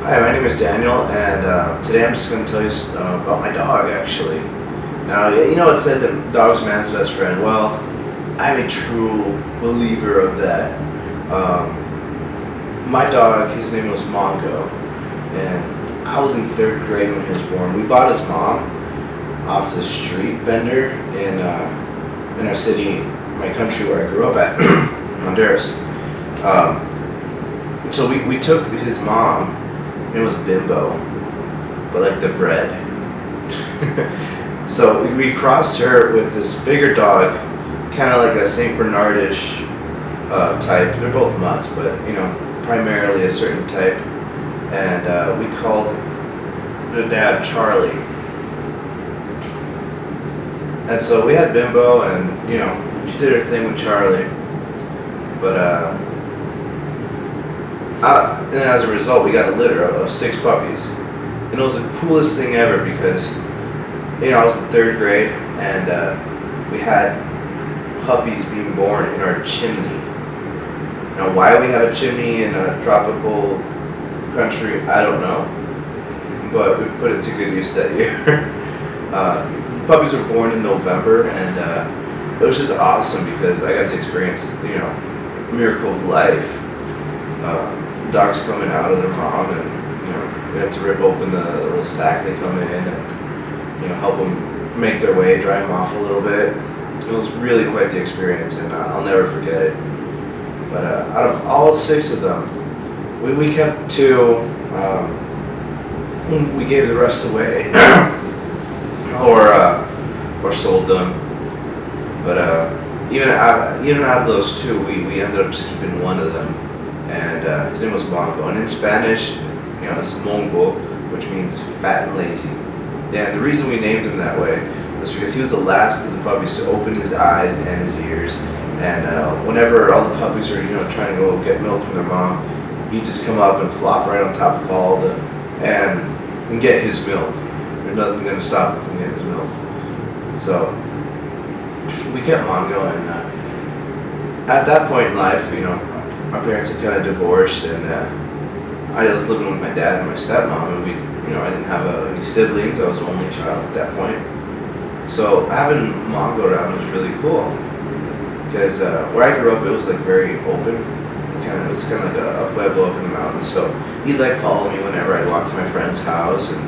Hi, my name is Daniel, and today I'm just going to tell you about my dog, actually. Now, you know, it said that dog's man's best friend. Well, I'm a true believer of that. My dog, his name was Mongo, and I was in third grade when he was born. We bought his mom off the street vendor in our city, my country where I grew up at, Honduras. So we took his mom. It was Bimbo, but like the bread. So we crossed her with this bigger dog, kind of like a Saint Bernardish type. They're both mutts, but you know, primarily a certain type. And we called the dad Charlie. And so we had Bimbo, and you know, she did her thing with Charlie. But and as a result, we got a litter of 6 puppies. And it was the coolest thing ever because, you know, I was in third grade and we had puppies being born in our chimney. Now, why we have a chimney in a tropical country, I don't know. But we put it to good use that year. Puppies were born in November, and it was just awesome because I got to experience, you know, miracle of life. Dogs coming out of their mom, and you know, we had to rip open the little sack they come in, and you know, help them make their way, dry them off a little bit. It was really quite the experience, and I'll never forget it. But out of all 6 of them, we kept 2. We gave the rest away, or sold them. But even out of those 2, we ended up just keeping one of them. And his name was Mongo, and in Spanish, you know, it's Mongo, which means fat and lazy. And the reason we named him that way was because he was the last of the puppies to open his eyes and his ears. And whenever all the puppies were, you know, trying to go get milk from their mom, he'd just come up and flop right on top of all of them and get his milk. There's nothing going to stop him from getting his milk. So we kept Mongo, and at that point in life, you know, my parents had kind of divorced, and I was living with my dad and my stepmom, and I didn't have any siblings. I was the only child at that point. So having Mom go around was really cool, because where I grew up, it was like very open. It was kind of like a pueblo up in the mountains. So he'd like follow me whenever I'd walk to my friend's house, and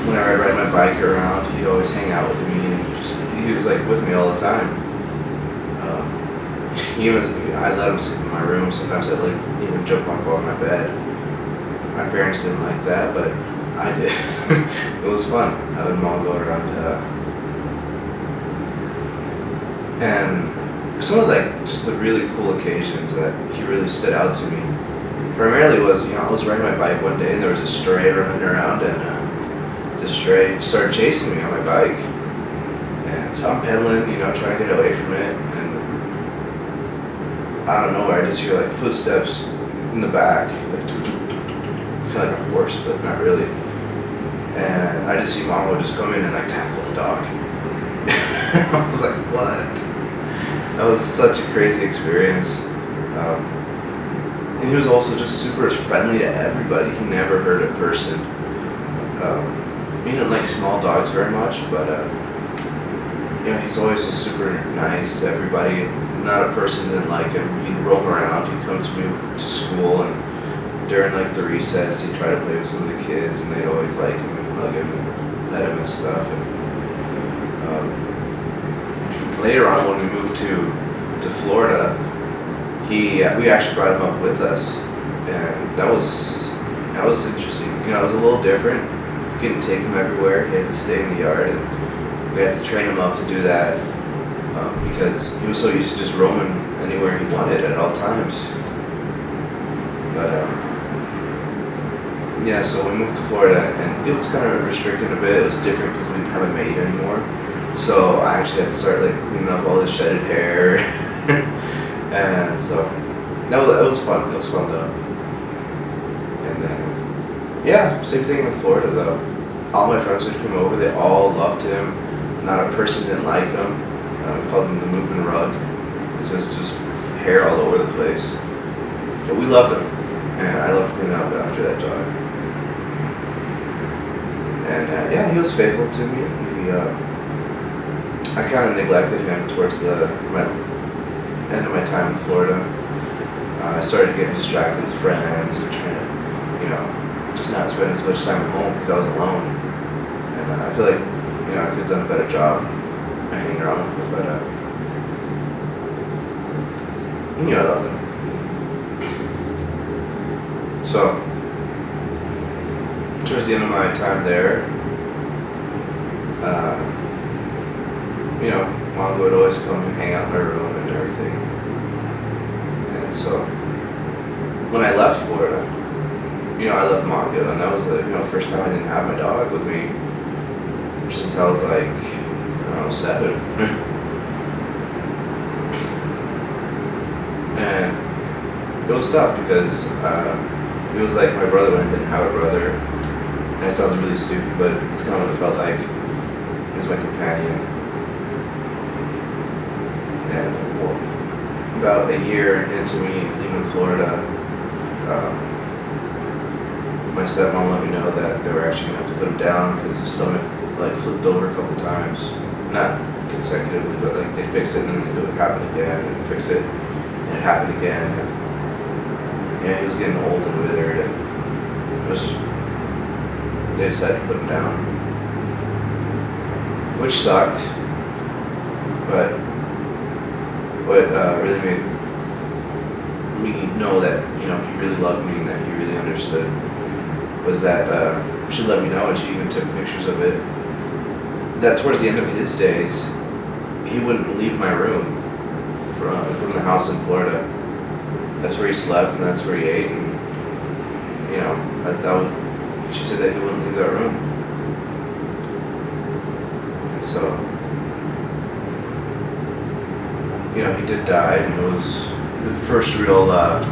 whenever I'd ride my bike around, he'd always hang out with me, and he was like with me all the time. I'd let him sleep in my room. Sometimes I'd like even jump up on my bed. My parents didn't like that, but I did. It was fun having Mom go around. And some of just the really cool occasions that he really stood out to me. Primarily was, you know, I was riding my bike one day and there was a stray running around, and the stray started chasing me on my bike. And so I'm pedaling, you know, trying to get away from it. I don't know, I just hear like footsteps in the back, like kind of like a horse, but not really. And I just see Mongo just come in and like tackle the dog. I was like, what? That was such a crazy experience. And he was also just super friendly to everybody. He never hurt a person. He didn't like small dogs very much, but you know, he's always just super nice to everybody. Not a person didn't like him. He'd roam around. He'd come to me to school, and during like the recess, he'd try to play with some of the kids, and they'd always like him and hug him and pet him and stuff. And later on, when we moved to Florida, we actually brought him up with us, and that was interesting. You know, it was a little different. We couldn't take him everywhere. He had to stay in the yard, and we had to train him up to do that. Because he was so used to just roaming anywhere he wanted at all times. But yeah, so we moved to Florida, and it was kind of restricted a bit. It was different because we didn't have a maid anymore. So I actually had to start like cleaning up all the shedded hair, and so it was fun. It was fun though. And yeah, same thing in Florida though. All my friends would come over. They all loved him. Not a person didn't like him. We called him the moving rug. It was just hair all over the place. But we loved him. and I loved cleaning up after that dog. And yeah, he was faithful to me. I kind of neglected him towards my end of my time in Florida. I started getting distracted with friends and trying to, just not spend as much time at home because I was alone. And I feel like, I could have done a better job hanging around with him, but he knew I loved him. So, towards the end of my time there, Mom would always come and hang out in my room and everything. And so, when I left Florida, I left Mongo, and that was the first time I didn't have my dog with me since I was like, I don't know, 7. And it was tough because it was like my brother when I didn't have a brother. And that sounds really stupid, but it's kind of what it felt like. He was my companion. And about a year into me leaving Florida, my stepmom let me know that they were actually going to have to put him down because his stomach flipped over a couple times. Not consecutively, but they fix it and then it would happen again, and fix it and it happened again. And, he was getting old and withered, and it was just, they decided to put him down, which sucked. But what really made me know that he really loved me and that he really understood was that she let me know, and she even took pictures of it, that towards the end of his days he wouldn't leave my room from the house in Florida. That's where he slept and that's where he ate, and she said that he wouldn't leave that room. And so he did die, and it was the first real loss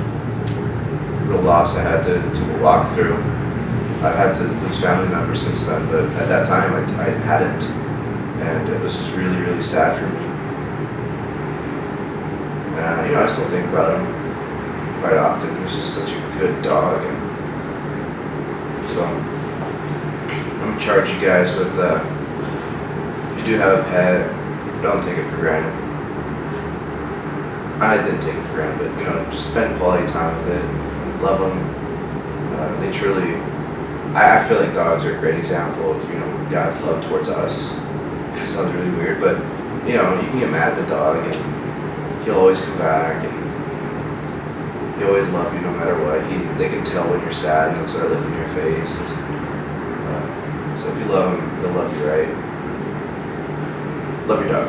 I had to walk through. I've had to lose family members since then, but at that time I hadn't, and it was just really, really sad for me. And I still think about him quite often. He was just such a good dog, and so I'm gonna charge you guys with if you do have a pet, don't take it for granted. I didn't take it for granted, but just spend quality time with it, love them. They truly, I feel like dogs are a great example of God's love towards us. It sounds really weird, but you can get mad at the dog and he'll always come back, and he'll always love you no matter what. They can tell when you're sad and they'll start licking your face. So if you love them, they'll love you right. Love your dogs.